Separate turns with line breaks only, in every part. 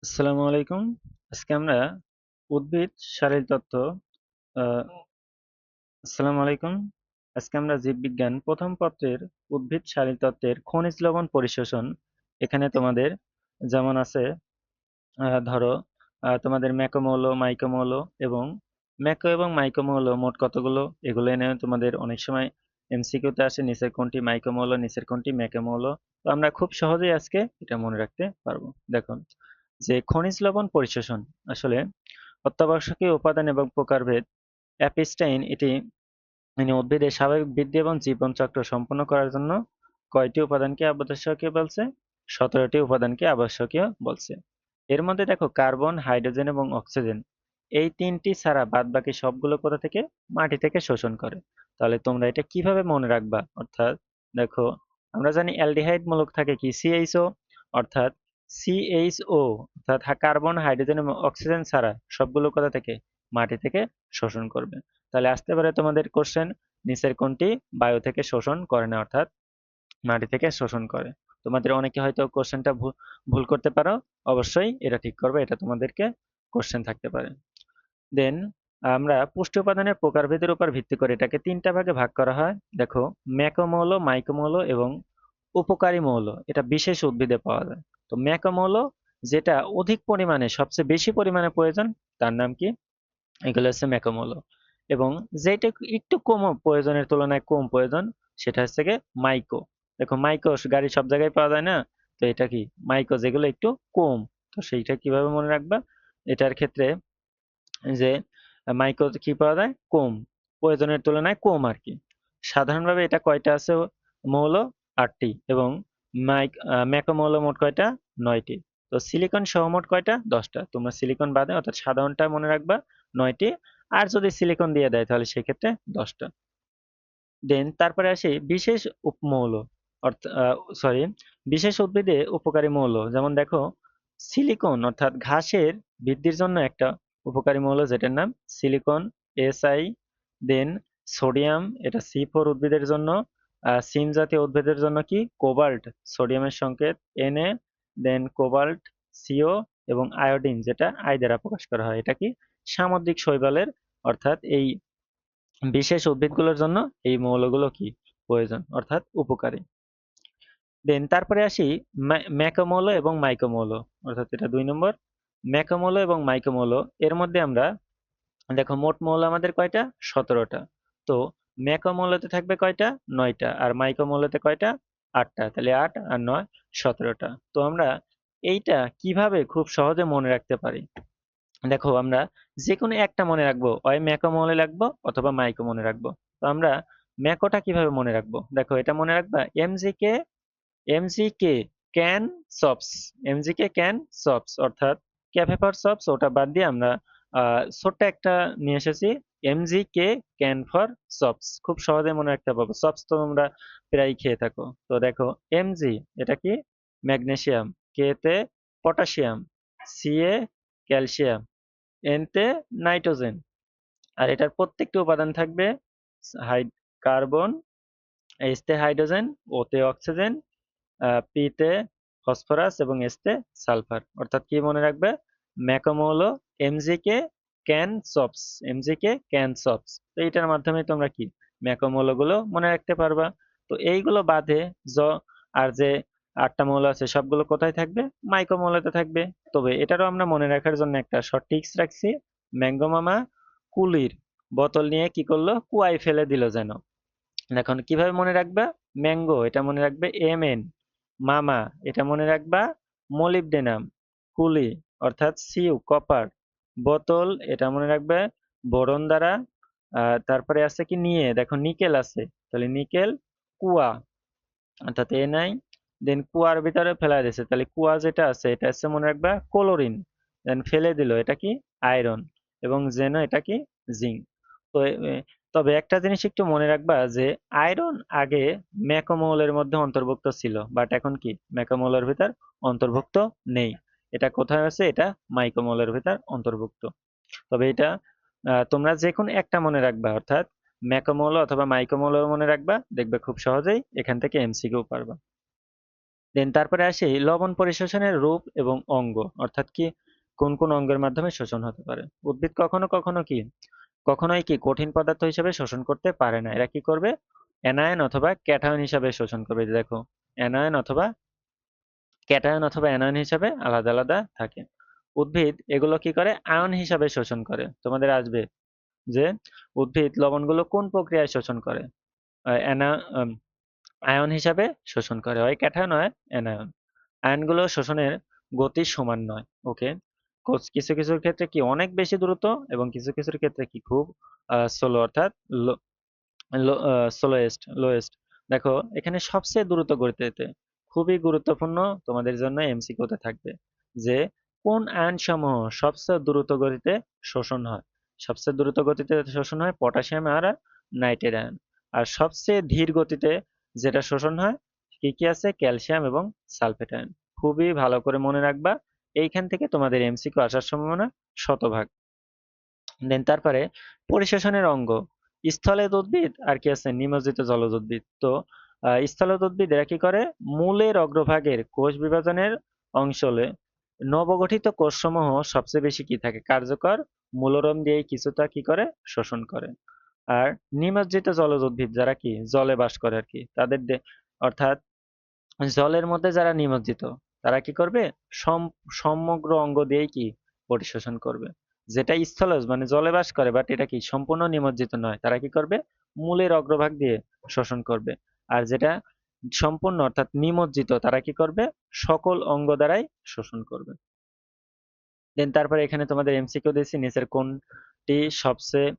আসসালামু আলাইকুম। আজকে আমরা উদ্ভিদ শারীরতত্ত্ব আহ, আসসালামু আলাইকুম। আজকে আমরা জীববিজ্ঞান প্রথম পত্রের উদ্ভিদ শারীরতত্ত্বের খনিজ লবণ পরিশোষণ এখানে তোমাদের যেমন আছে ধরো তোমাদের ম্যাক্রোমৌল মাইক্রোমৌল এবং ম্যাক্রো এবং মাইক্রোমৌল মোট কতগুলো এগুলো এনে তোমাদের অনেক সময় এমসিকিউতে আসে নিচের কোনটি মাইক্রোমৌল নিচের কোনটি ম্যাক্রোমৌল। তো আমরা খুব সহজেই আজকে এটা মনে রাখতে পারবো। দেখুন যে খনিজ লবণ পরিশোষণ আসলে অত্যাবশ্যকীয় উপাদান এবং প্রকারভেদ অ্যাপিস্টাইন এটি উদ্ভিদের স্বাভাবিক বৃদ্ধি এবং জীবনচক্র সম্পন্ন করার জন্য কয়টি উপাদানকে আবশ্যকীয় বলছে? 17টি উপাদানকে আবশ্যকীয় বলছে। এর মধ্যে দেখো কার্বন হাইড্রোজেন এবং অক্সিজেন এই তিনটি ছাড়া বাদ বাকি সবগুলো কোথা থেকে? মাটি থেকে শোষণ করে। তাহলে তোমরা এটা কিভাবে মনে রাখবা? অর্থাৎ দেখো আমরা জানি অ্যালডিহাইড মূলক থাকে কি সিএইচও, অর্থাৎ সিএইচও অর্থাৎ কার্বন হাইড্রোজেন এবং অক্সিজেন ছাড়া সবগুলো কোথা থেকে? মাটি থেকে শোষণ করবে। তাহলে আসতে পারে তোমাদের কোশ্চেন নিচের কোনটি বায়ু থেকে শোষণ করে না, অর্থাৎ মাটি থেকে শোষণ করে। তোমাদের অনেকে হয়তো কোশ্চেনটা ভুল করতে পারো, অবশ্যই এটা ঠিক করবে, এটা তোমাদেরকে কোশ্চেন থাকতে পারে। দেন আমরা পুষ্টি উপাদানের প্রকারভেদের উপর ভিত্তি করে এটাকে তিনটা ভাগে ভাগ করা হয়। দেখো ম্যাক্রোমৌল মাইক্রোমৌল এবং উপকারী মৌল এটা বিশেষ উদ্ভিদে পাওয়া যায়। তো ম্যাক্রোমৌল যেটা অধিক পরিমাণে সবচেয়ে বেশি পরিমাণে প্রয়োজন তার নাম কি? এগুলো হচ্ছে ম্যাক্রোমৌল। এবং যেটা একটু কম প্রয়োজনের তুলনায় কম প্রয়োজন সেটা হচ্ছে গিয়ে মাইক্রো। দেখো মাইক্রো গাড়ি সব জায়গায় পাওয়া যায় না, তো এটা কি মাইক্রো যেগুলো একটু কম। তো সেইটা কিভাবে মনে রাখবা? এটার ক্ষেত্রে যে মাইক্রো কি পাওয়া যায়? কম, প্রয়োজনের তুলনায় কম আর কি। সাধারণভাবে এটা কয়টা আছে মৌল? 8টি। এবং ম্যাক্রোমৌল মোট কয়টা? 9টি। তো সিলিকন সহ মোট কয়টা? 10টা। তোমরা সিলিকন বাদে অর্থাৎ সাধারণটা মনে রাখবা 9টি, আর যদি সিলিকন দিয়ে দেয় তাহলে সেক্ষেত্রে 10টা। দেন তারপরে আসি বিশেষ উপমৌল, অর্থাৎ সরি বিশেষ উদ্ভিদে উপকারী মৌল। যেমন দেখো সিলিকন অর্থাৎ ঘাসের বৃদ্ধির জন্য একটা উপকারী মৌল যেটার নাম সিলিকন, এসআই। দেন সোডিয়াম এটা সি4 উদ্ভিদের জন্য। সিন জাতীয় উদ্ভিদের জন্য কি কোবাল্ট, সোডিয়ামের সংকেত Na। দেন কোবাল্ট সিও। এবং আয়োডিন যেটা আই দ্বারা প্রকাশ করা হয়, এটা কি সামুদ্রিক শৈবালের অর্থাৎ এই বিশেষ উদ্ভিদগুলোর জন্য এই মৌলগুলো কি প্রয়োজন অর্থাৎ উপকারী। দেন তারপরে আসি ম্যাক্রোমৌল এবং মাইক্রোমৌল, অর্থাৎ এটা 2 নম্বর। ম্যাক্রোমৌল এবং মাইক্রোমৌল এর মধ্যে আমরা দেখো মোট মৌল আমাদের কয়টা? 17টা। তো ম্যাক্রোমৌলতে থাকবে কয়টা? 9টা। আর মাইক্রোমৌলতে কয়টা? 8টা। তাহলে 8 আর 9 17টা। তো আমরা এইটা কিভাবে খুব সহজে মনে রাখতে পারি? দেখো আমরা যেকোনো একটা মনে রাখবো, হয় ম্যাক্রো মনে রাখবো অথবা মাইক্রো মনে রাখবো। তো আমরা ম্যাক্রোটা কিভাবে মনে রাখবো? দেখো এটা মনে রাখবা এমজিকে, এমজিকে ক্যান সপস, এমজিকে ক্যান সপস অর্থাৎ ক্যাফে ফর সপস ওটা বাদ দিয়ে আমরা ছোট্ট একটা নিয়ে এসেছি এমজিকে ক্যান ফর সপস। খুব সহজে মনে রাখতে পারবো, সপস তো তোমরা প্রায় খেয়ে থাকো। তো দেখো এমজি এটা কি ম্যাগনেসিয়াম, কে তে পটাশিয়াম, সি এ ক্যালসিয়াম, এনতে নাইট্রোজেন। আর এটার প্রত্যেকটি উপাদান থাকবে হাই কার্বন, এইচতে হাইড্রোজেন, ওতে অক্সিজেন, পিতে ফসফরাস এবং এসতে সালফার। অর্থাৎ কি মনে রাখবে? ম্যাক্রোমৌল এমজিকে ক্যান সপস, এমজিকে ক্যান সপস। তো এইটার মাধ্যমে তোমরা কি ম্যাক্রোমৌলগুলো মনে রাখতে পারবা। তো এইগুলো বাদে জ আর যে 8টা মৌল আছে সবগুলো কোথায় থাকবে? মাইক্রোমৌলতে থাকবে। তবে এটারও আমরা মনে রাখার জন্য একটা শর্ট ট্রিক্স রাখছি। ম্যাঙ্গো মামা কুলির বোতল নিয়ে কি করলো? কুয়ায় ফেলে দিল যেন। এখন কিভাবে মনে রাখবা? ম্যাঙ্গো এটা মনে রাখবে Mn, মামা এটা মনে রাখবা মলিবডেনাম, কুলি অর্থাৎ সিউ কপার, বোতল এটা মনে রাখবে বোরন দ্বারা। তারপরে আছে কি নিয়ে, দেখো নিকেল আছে, তাহলে নিকেল। কুয়া অর্থাৎ নাই। দেন কুয়ার ভিতরে ফেলা দিয়েছে, তাহলে কুয়া যেটা আছে এটা হচ্ছে মনে রাখবা ক্লোরিন। দেন ফেলে দিল এটা কি আয়রন। এবং জেনো এটা কি জিঙ্ক। তো তবে একটা জিনিস একটু মনে রাখবা যে আয়রন আগে ম্যাক্রোমৌলের মধ্যে অন্তর্ভুক্ত ছিল, বাট এখন কি ম্যাক্রোমৌলের ভিতর অন্তর্ভুক্ত নেই। এটা কোথায় আছে? এটা মাইক্রোমৌলের ভিতর অন্তর্ভুক্ত। তবে এটা তোমরা যে কোনো একটা মনে রাখবা, অর্থাৎ ম্যাক্রোমৌল অথবা মাইক্রোমৌল মনে রাখবা, দেখবে খুব সহজেই এখান থেকে এমসিকিউ পারবা। দেন তারপরে আসি লবণ পরিশোষণের রূপ এবং অঙ্গ, অর্থাৎ কি কোন কোন অঙ্গের মাধ্যমে শোষণ হতে পারে। উদ্ভিদ কখনো কখনো কি কখনোই কি কঠিন পদার্থ হিসেবে শোষণ করতে পারে না। এরা কি করবে? অ্যানায়ন অথবা ক্যাটায়ন হিসাবে শোষণ করবে। এই যে দেখো, অ্যানায়ন অথবা ক্যাটায়ন অথবা অ্যানায়ন হিসাবে আলাদা আলাদা থাকে। উদ্ভিদ এগুলো কি করে? আয়ন হিসাবে শোষণ করে। তোমাদের আসবে যে উদ্ভিদ লবণগুলো কোন প্রক্রিয়ায় শোষণ করে? আহ, অ্যানা আম, আয়ন হিসাবে শোষণ করে, হয় ক্যাটায়ন হয় অ্যানায়ন। আয়নগুলো শোষণের গতি সমান নয়। ওকে, কিছু কিছুর ক্ষেত্রে কি অনেক বেশি দ্রুত এবং কিছু কিছুর ক্ষেত্রে কি খুব স্লো, অর্থাৎ লোয়েস্ট। দেখো এখানে সবচেয়ে দ্রুত গতিতে, খুবই গুরুত্বপূর্ণ তোমাদের জন্য এমসিকিউতে থাকবে যে কোন আয়ন সমূহ সবচেয়ে দ্রুত গতিতে শোষণ হয়। সবচেয়ে দ্রুত গতিতে শোষণ হয় পটাশিয়াম আর নাইট্রেট আয়ন। আর সবচেয়ে ধীর গতিতে যেটা শোষণ হয় কি কি আছে? ক্যালসিয়াম এবং সালফেট আয়ন। খুবই ভালো করে মনে রাখবা, এইখান থেকে তোমাদের এমসিকিউ আসার সম্ভাবনা শতভাগ। দেন তারপরে পরিশেষণের অঙ্গ, স্থলের উদ্ভিদ আর কি আছে? নিমজ্জিত জলজ উদ্ভিদ। তো স্থলের উদ্ভিদ এরা কি করে? মূলের অগ্রভাগের কোষ বিভাজনের অঞ্চলে নবগঠিত কোষসমূহ সবচেয়ে বেশি কি থাকে? কার্যকর মূলরম দিয়ে কিছুটা কি করে? শোষণ করে। আর নিমজ্জিত জলজ উদ্ভিদ যারা কি জলে বাস করে আর কি, অর্থাৎ জলের মধ্যে যারা নিমজ্জিত, তারা কি করবে? সমগ্র অঙ্গ দিয়েই কি পরিশোষণ করবে। যেটা স্থলজ মানে জলে বাস করে বাট এটা কি সম্পূর্ণ নিমজ্জিত নয়, তারা কি করবে? মূলের অগ্রভাগ দিয়ে শোষণ করবে। আর যেটা সম্পূর্ণ অর্থাৎ নিমজ্জিত, তারা কি করবে? সকল অঙ্গ দ্বারাই শোষণ করবে। দেন তারপরে এখানে তোমাদের এমসিকিউ দিয়েছি, নিচের কোনটি সবচেয়ে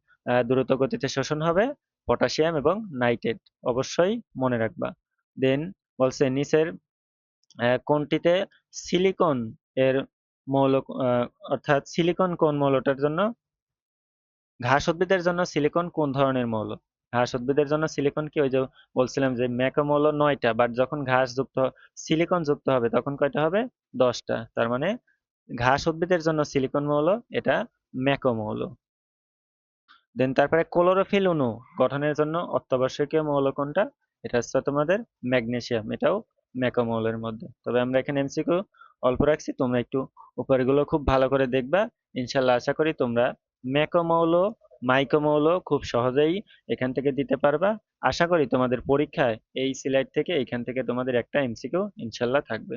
দ্রুত গতিতে শোষণ হবে? পটাশিয়াম এবং নাইট্রেট, অবশ্যই মনে রাখবা। দেন বলছে নিচের কোনটিতে সিলিকন এর মৌল, অর্থাৎ সিলিকন কোন মৌলটার জন্য? ঘাস উদ্ভিদের জন্য সিলিকন কোন ধরনের মৌল? ঘাস উদ্ভিদের জন্য সিলিকন কি, ওই যে বলছিলাম যে ম্যাক্রোমৌল 9টা, বাট যখন ঘাস যুক্ত সিলিকন যুক্ত হবে তখন কয়টা হবে? 10টা। তার মানে ঘাস উদ্ভিদের জন্য সিলিকন মৌল এটা ম্যাক্রোমৌল। দেন তারপরে ক্লোরোফিল অণু গঠনের জন্য অত্যাবশ্যকীয় মৌল কোনটা? এটা হচ্ছে তোমাদের ম্যাগনেসিয়াম, এটাও ম্যাক্রোমৌলের মধ্যে। তবে আমরা এখানে এমসিকিউ অল্প রাখছি, তোমরা একটু উপরেগুলো খুব ভালো করে দেখবা। ইনশাল্লাহ আশা করি তোমরা ম্যাক্রোমৌল মাইক্রোমৌল খুব সহজেই এখান থেকে দিতে পারবা। আশা করি তোমাদের পরীক্ষায় এই স্লাইড থেকে, এখান থেকে তোমাদের একটা এমসিকিউ ইনশাল্লাহ থাকবে।